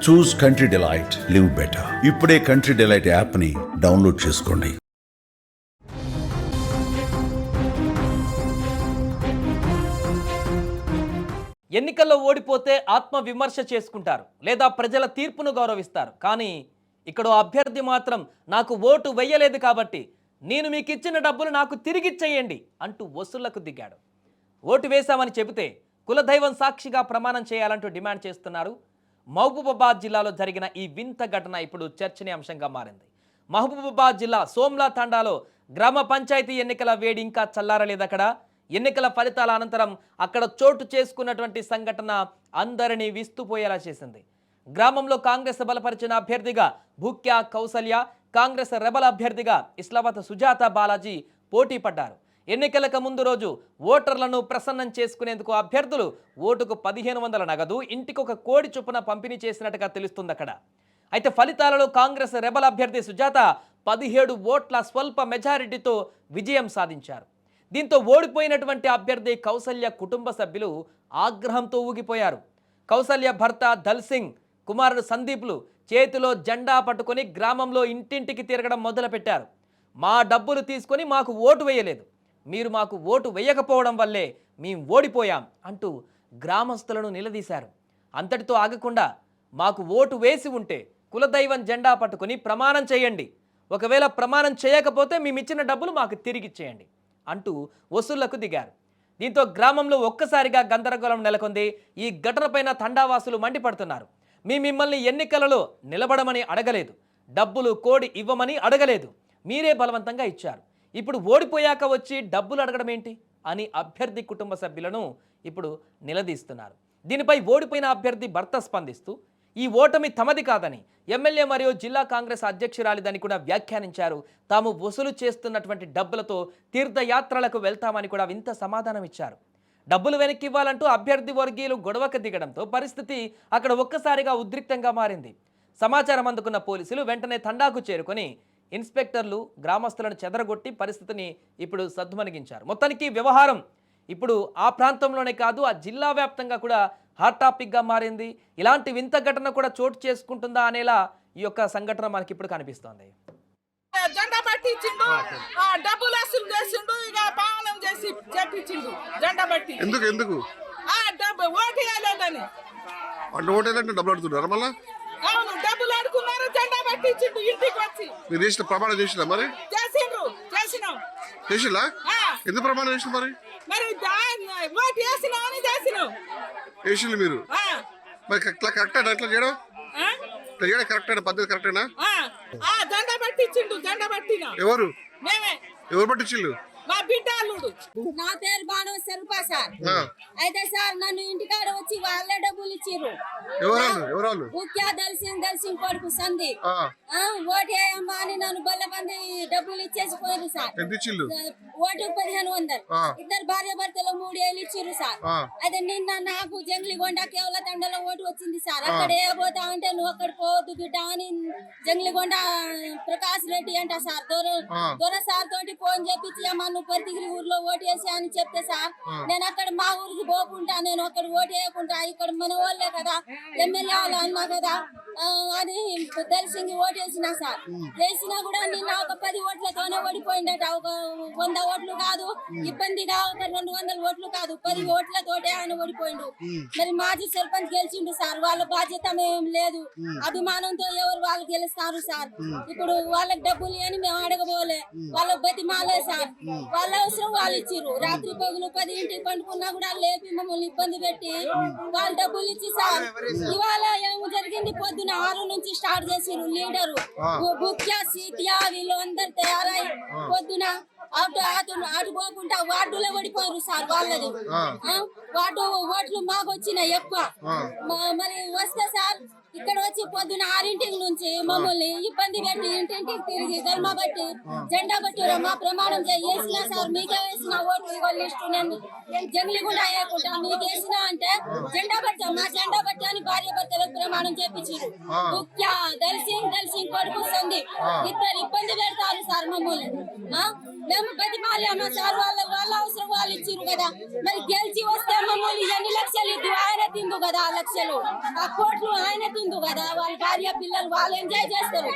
చూస్ country delight, live better. ఇప్పుడే country delight app ని download చేసుకోండి. ఎన్నికల్లో ఓడిపోతే ఆత్మ విమర్శ చేసుకుంటారు లేదా ప్రజల తీర్పును గౌరవిస్తారు. కానీ ఇక్కడ అభ్యర్థి మాత్రం నాకు ఓటు వెయ్యలేదు కాబట్టి నేను మీకు ఇచ్చిన డబ్బులు నాకు తిరిగిచ్చేయండి అంటూ వసూళ్లకు దిగాడు. ఓటు వేశామని చెబితే కులదైవం సాక్షిగా ప్రమాణం చేయాలంటూ డిమాండ్ చేస్తున్నారు. మహబూబాబాద్ జిల్లాలో జరిగిన ఈ వింత ఘటన ఇప్పుడు చర్చనీయాంశంగా మారింది. మహబూబాబాద్ జిల్లా సోమ్లా తండాలో గ్రామ పంచాయతీ ఎన్నికల వేడి ఇంకా చల్లారలేదు. అక్కడ ఎన్నికల ఫలితాల అనంతరం అక్కడ చోటు చేసుకున్నటువంటి సంఘటన అందరినీ విస్తుపోయేలా చేసింది. గ్రామంలో కాంగ్రెస్ బలపరిచిన అభ్యర్థిగా భూక్యా కౌసల్య, కాంగ్రెస్ రెబల్ అభ్యర్థిగా ఇస్లావత్ సుజాత బాలాజీ పోటీ పడ్డారు. ఎన్నికలకు ముందు రోజు ఓటర్లను ప్రసన్నం చేసుకునేందుకు అభ్యర్థులు ఓటుకు 1500 నగదు, ఇంటికొక కోడి చొప్పున పంపిణీ చేసినట్టుగా తెలుస్తుంది అక్కడ. అయితే ఫలితాలలో కాంగ్రెస్ రెబల్ అభ్యర్థి సుజాత 17 ఓట్ల స్వల్ప మెజారిటీతో విజయం సాధించారు. దీంతో ఓడిపోయినటువంటి అభ్యర్థి కౌసల్య కుటుంబ సభ్యులు ఆగ్రహంతో ఊగిపోయారు. కౌసల్య భర్త దల్సింగ్, కుమారుడు సందీప్లు చేతిలో జెండా పట్టుకొని గ్రామంలో ఇంటింటికి తిరగడం మొదలుపెట్టారు. మా డబ్బులు తీసుకొని మాకు ఓటు వేయలేదు, మీరు మాకు ఓటు వేయకపోవడం వల్లే మేము ఓడిపోయాం అంటూ గ్రామస్తులను నిలదీశారు. అంతటితో ఆగకుండా మాకు ఓటు వేసి ఉంటే కులదైవం జెండా పట్టుకొని ప్రమాణం చేయండి, ఒకవేళ ప్రమాణం చేయకపోతే మేమిచ్చిన డబ్బులు మాకు తిరిగిచ్చేయండి అంటూ వసూళ్లకు దిగారు. దీంతో గ్రామంలో ఒక్కసారిగా గందరగోళం నెలకొంది. ఈ ఘటనపైన తండావాసులు మండిపడుతున్నారు. మిమ్మల్ని ఎన్నికలలో నిలబడమని అడగలేదు, డబ్బులు కోడి ఇవ్వమని అడగలేదు, మీరే బలవంతంగా ఇచ్చారు. ఇప్పుడు ఓడిపోయాక వచ్చి డబ్బులు అడగడం ఏంటి అని అభ్యర్థి కుటుంబ సభ్యులను ఇప్పుడు నిలదీస్తున్నారు. దీనిపై ఓడిపోయిన అభ్యర్థి భర్త స్పందిస్తూ ఈ ఓటమి తమది కాదని, ఎమ్మెల్యే మరియు జిల్లా కాంగ్రెస్ అధ్యక్షురాలిదని కూడా వ్యాఖ్యానించారు. తాము వసూలు చేస్తున్నటువంటి డబ్బులతో తీర్థయాత్రలకు వెళ్తామని కూడా వింత సమాధానం ఇచ్చారు. డబ్బులు వెనక్కి ఇవ్వాలంటూ అభ్యర్థి వర్గీయులు గొడవకు దిగడంతో పరిస్థితి అక్కడ ఒక్కసారిగా ఉద్రిక్తంగా మారింది. సమాచారం అందుకున్న పోలీసులు వెంటనే తండాకు చేరుకొని ఇన్స్పెక్టర్లు గ్రామస్తులను చెదరగొట్టి పరిస్థితిని ఇప్పుడు సద్దుమణిగించారు. మొత్తానికి వ్యవహారం ఇప్పుడు ఆ ప్రాంతంలోనే కాదు, ఆ జిల్లా వ్యాప్తంగా కూడా హాట్ టాపిక్గా మారింది. ఇలాంటి వింత ఘటన కూడా చోటు చేసుకుంటుందా అనేలా ఈ యొక్క సంఘటన మనకి ఇప్పుడు కనిపిస్తోంది. జెండా పట్టించిండు, డబ్బులు వసూలు చేసిండు, ఇక పావనం చేసి చెప్పించిండు జెండా పట్టి. ఎందుకు డబ్బు ఓటు వేయలేదని. అంటే ఓటు వేయాలంటే డబ్బులు అడుగుతున్నారు మళ్ళీ? అవును, డబ్బులు అడుగున్నారు, జెండా పట్టించిండు ఇంటికి వచ్చి. మీరు చేసిన ప్రమాణం చేసినా మరి? చేసినాం. చేసిలా? ఎందుకు ప్రమాణం చేసిన మరి? మరి ఓటు వేసినాం అని చేసినాం. చేసిండు మీరు? మరి కరెక్ట్ ఎట్లా చేయడం? కరెక్ట్ పద్ధతి కరెక్టేనా? జెండా పట్టించిండు, జెండా పట్టినా. ఎవరు మేమే. ఎవరు పట్టించిండు? మా బిడ్డ అల్లుడు. నా పేరు బాను సెల్పా సార్. అయితే సార్ నన్ను ఇంటికాడ వచ్చి వాళ్ళే డబ్బులు ఇచ్చిర్రు. ఎవరు? ముఖ్య దల్సింగ్ కొడుకు సందీప్. ఓటు వేయమ్మా అని నన్ను బల్లబంది డబ్బులు ఇచ్చేసి పోయారు సార్. ఓటు 1500. ఇద్దరు భార్య భర్తలు 3 ఏళ్ళు ఇచ్చిర్రు సార్. అయితే నిన్న నాకు జంగ్లిగొండ కేవల తండలో ఓటు వచ్చింది సార్. అక్కడ ఏ పోతా అంటే నువ్వు అక్కడ పోవద్దు బిడ్డ అని జంగ్లిగొండ ప్రకాష్ రెడ్డి అంట సార్ దొర సార్ తోటి ఫోన్ చేపించి అమ్మా నువ్వు పరితిగిరి ఊర్లో ఓటు వేసా అని చెప్తే సార్ నేను అక్కడ మా ఊరికి పోకుండా నేను అక్కడ ఓటు వేయకుండా ఇక్కడ మన వాళ్ళే కదా ఎమ్మెల్యే వాళ్ళు అన్నా కదా అని దల్సింగి ఓటు వేసినా సార్. వేసినా కూడా నిన్న ఒక 10 ఓట్లతోనే ఓడిపోయిందట. ఒక 100 ఓట్లు కాదు, ఇబ్బందిగా ఒక 200 ఓట్లు కాదు, 10 ఓట్లతోటే ఆయన ఓడిపోయిండు. మరి మాజీ సర్పంచ్ గెలిచిండు సార్. వాళ్ళ బాధ్యత ఏం లేదు, అభిమానంతో ఎవరు వాళ్ళు గెలుస్తారు సార్. ఇప్పుడు వాళ్ళకి డబ్బులు అని మేము అడగబోలే, వాళ్ళకి బతిమాలే సార్. వాళ్ళ అవసరం వాళ్ళు ఇచ్చిర్రు. రాత్రి పగులు 10 పండుకున్నా కూడా లేపి మమ్మల్ని ఇబ్బంది పెట్టి వాళ్ళు డబ్బులు ఇచ్చి సార్. ఇవాళ ఏమో జరిగింది, పొద్దున 6 నుంచి స్టార్ట్ చేసిర్రు. లీడరు ముఖ్య సీతియా వీళ్ళు అందరు తయారై పొద్దున అటు పోకుండా వార్డులో ఓడిపోయారు సార్. వాళ్ళది వార్డు ఓట్లు మాకు వచ్చినాయి ఎక్కువ. మరి వస్తే సార్ ఇక్కడ వచ్చి పొద్దున 6 నుంచి మమ్మల్ని ఇబ్బంది పెట్టి ఇంటింటికి తిరిగి గల్మా బట్టి జెండా బట్టి మా ప్రమాణం వేసినా సార్. మీకే వేసిన ఓటు ఇవాళ లిస్టు నేను జంగ్లీ కూడా వేయకుండా మీకు వేసినా అంటే జెండా బట్టి మా జెండా బట్టి అని భార్య భర్తలకు ప్రమాణం చేపించారు. ముఖ్య దల్సింగ్ కొడుకు సందీప్ ఇద్దరు ఇబ్బంది పెడతారు సార్ మమ్మల్ని. మేము బతిమాలేమో సార్. వాళ్ళ అవసరం వాళ్ళు ఇచ్చిర్రు కదా. మరి గెలిచి వస్తే మమ్మల్ని ఎన్ని లక్షలు ఇద్దు ఆయన తిందు కదా. ఆ లక్షలు ఆ కోట్లు ఆయన తిందు. హిందూ కదా, వాళ్ళ భార్య పిల్లలు వాళ్ళు ఎంజాయ్ చేస్తారు.